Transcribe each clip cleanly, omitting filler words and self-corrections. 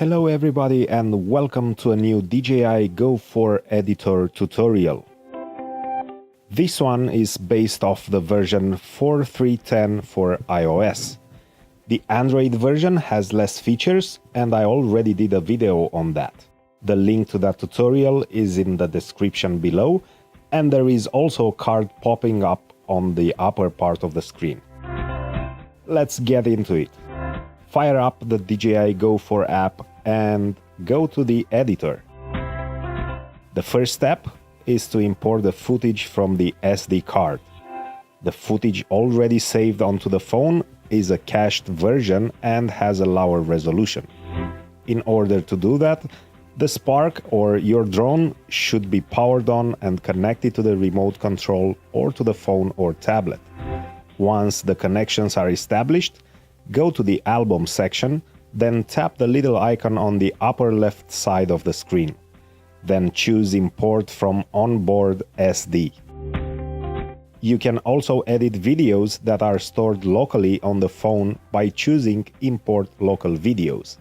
Hello everybody and welcome to a new DJI Go4 Editor tutorial. This one is based off the version 4.3.10 for iOS. The Android version has less features and I already did a video on that. The link to that tutorial is in the description below, and there is also a card popping up on the upper part of the screen. Let's get into it. Fire up the DJI Go4 app and go to the editor. The first step is to import the footage from the SD card. The footage already saved onto the phone is a cached version and has a lower resolution. In order to do that, the Spark or your drone should be powered on and connected to the remote control or to the phone or tablet. Once the connections are established, go to the album section, then tap the little icon on the upper left side of the screen. Then choose Import from Onboard SD. You can also edit videos that are stored locally on the phone by choosing Import Local Videos.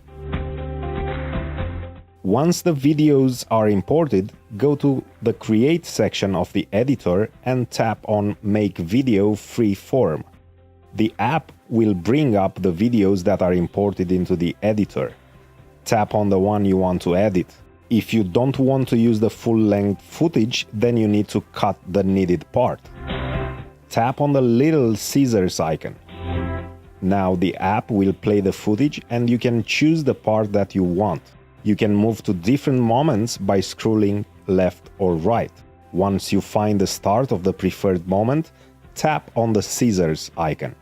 Once the videos are imported, go to the Create section of the editor and tap on Make Video Freeform. The app will bring up the videos that are imported into the editor. Tap on the one you want to edit. If you don't want to use the full-length footage, then you need to cut the needed part. Tap on the little scissors icon. Now the app will play the footage and you can choose the part that you want. You can move to different moments by scrolling left or right. Once you find the start of the preferred moment, tap on the scissors icon.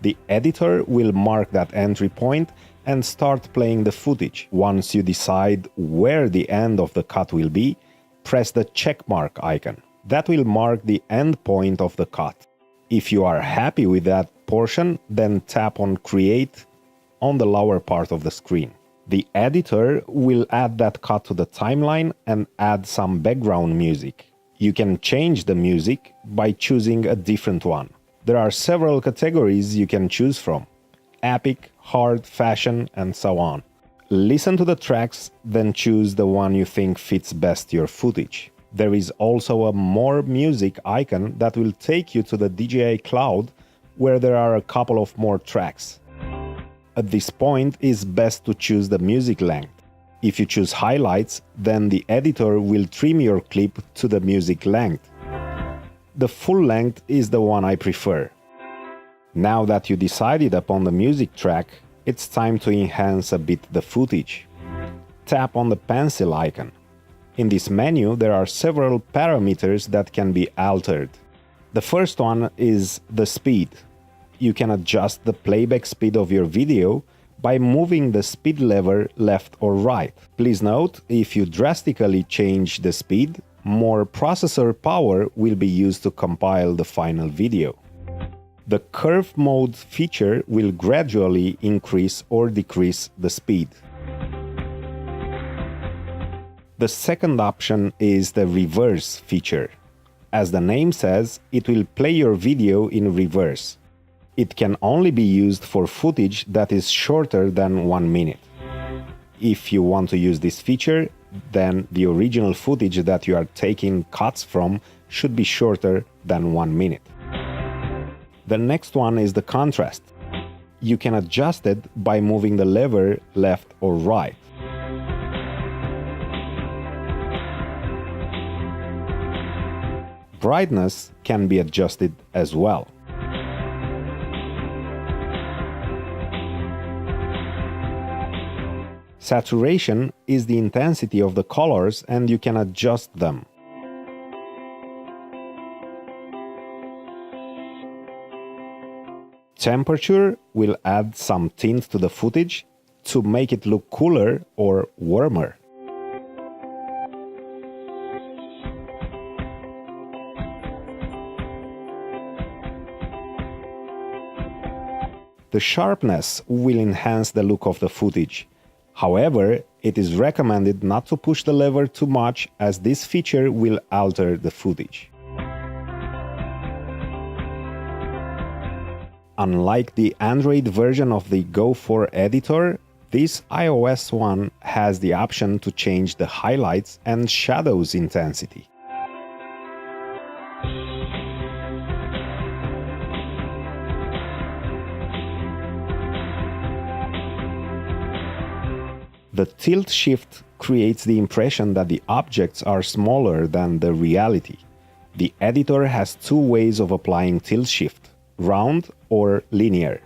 The editor will mark that entry point and start playing the footage. Once you decide where the end of the cut will be, press the checkmark icon. That will mark the end point of the cut. If you are happy with that portion, then tap on Create on the lower part of the screen. The editor will add that cut to the timeline and add some background music. You can change the music by choosing a different one. There are several categories you can choose from: epic, hard, fashion, and so on. Listen to the tracks, then choose the one you think fits best your footage. There is also a More Music icon that will take you to the DJI Cloud, where there are a couple of more tracks. At this point, it's best to choose the music length. If you choose highlights, then the editor will trim your clip to the music length. The full length is the one I prefer. Now that you decided upon the music track, it's time to enhance a bit the footage. Tap on the pencil icon. In this menu, there are several parameters that can be altered. The first one is the speed. You can adjust the playback speed of your video by moving the speed lever left or right. Please note, if you drastically change the speed, more processor power will be used to compile the final video. The curve mode feature will gradually increase or decrease the speed. The second option is the reverse feature. As the name says, it will play your video in reverse. It can only be used for footage that is shorter than 1 minute. If you want to use this feature, then the original footage that you are taking cuts from should be shorter than 1 minute. The next one is the contrast. You can adjust it by moving the lever left or right. Brightness can be adjusted as well. Saturation is the intensity of the colors and you can adjust them. Temperature will add some tint to the footage to make it look cooler or warmer. The sharpness will enhance the look of the footage. However, it is recommended not to push the lever too much, as this feature will alter the footage. Unlike the Android version of the Go4 Editor, This iOS one has the option to change the highlights and shadows intensity. The tilt shift creates the impression that the objects are smaller than the reality. The editor has two ways of applying tilt shift: round or linear.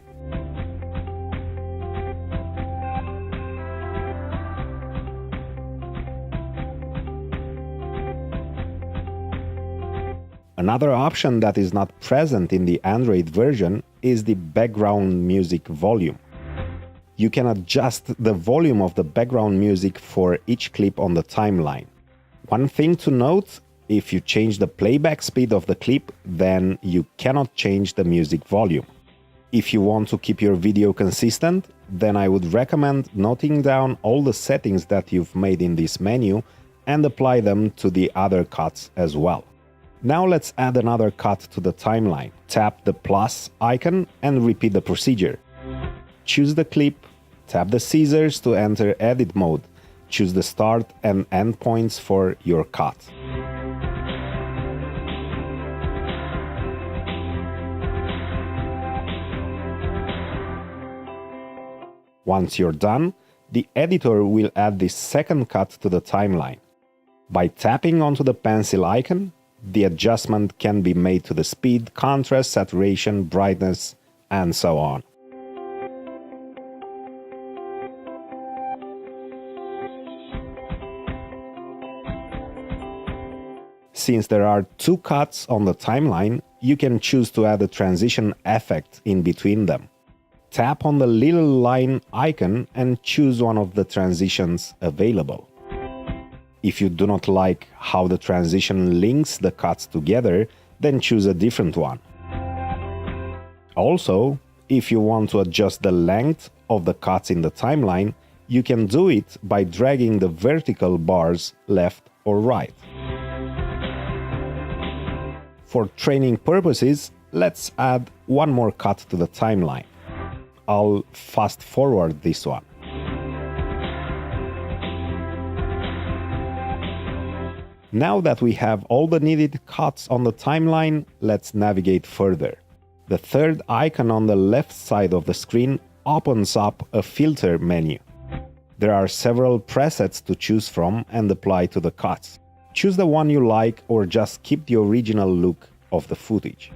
Another option that is not present in the Android version is the background music volume. You can adjust the volume of the background music for each clip on the timeline. One thing to note: if you change the playback speed of the clip, then you cannot change the music volume. If you want to keep your video consistent, then I would recommend noting down all the settings that you've made in this menu and apply them to the other cuts as well. Now let's add another cut to the timeline. Tap the plus icon and repeat the procedure. Choose the clip, tap the scissors to enter edit mode. Choose the start and end points for your cut. Once you're done, the editor will add this second cut to the timeline. By tapping onto the pencil icon, the adjustment can be made to the speed, contrast, saturation, brightness, and so on. Since there are two cuts on the timeline, you can choose to add a transition effect in between them. Tap on the little line icon and choose one of the transitions available. If you do not like how the transition links the cuts together, then choose a different one. Also, if you want to adjust the length of the cuts in the timeline, you can do it by dragging the vertical bars left or right. For training purposes, let's add one more cut to the timeline. I'll fast forward this one. Now that we have all the needed cuts on the timeline, let's navigate further. The third icon on the left side of the screen opens up a filter menu. There are several presets to choose from and apply to the cuts. Choose the one you like or just keep the original look of the footage.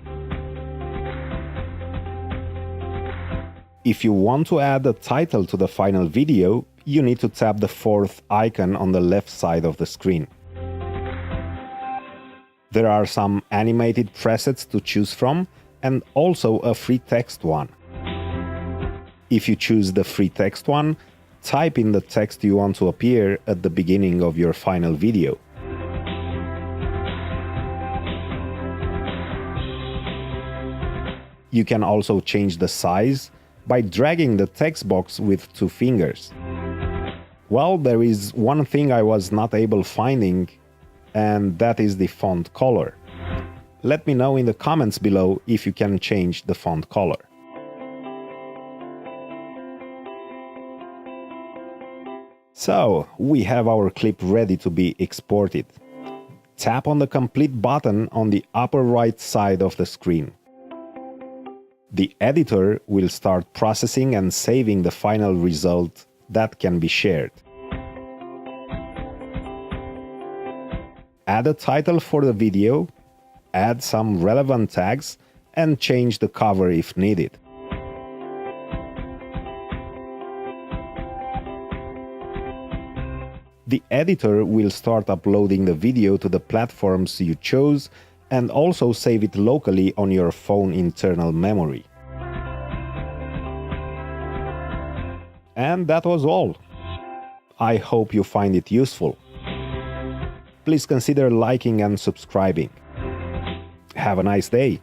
If you want to add a title to the final video, you need to tap the fourth icon on the left side of the screen. There are some animated presets to choose from and also a free text one. If you choose the free text one, type in the text you want to appear at the beginning of your final video. You can also change the size by dragging the text box with two fingers. Well, there is one thing I was not able finding, and that is the font color. Let me know in the comments below if you can change the font color. So, we have our clip ready to be exported. Tap on the complete button on the upper right side of the screen. The editor will start processing and saving the final result that can be shared. Add a title for the video, add some relevant tags, and change the cover if needed. The editor will start uploading the video to the platforms you chose and also save it locally on your phone internal memory. And that was all. I hope you find it useful. Please consider liking and subscribing. Have a nice day.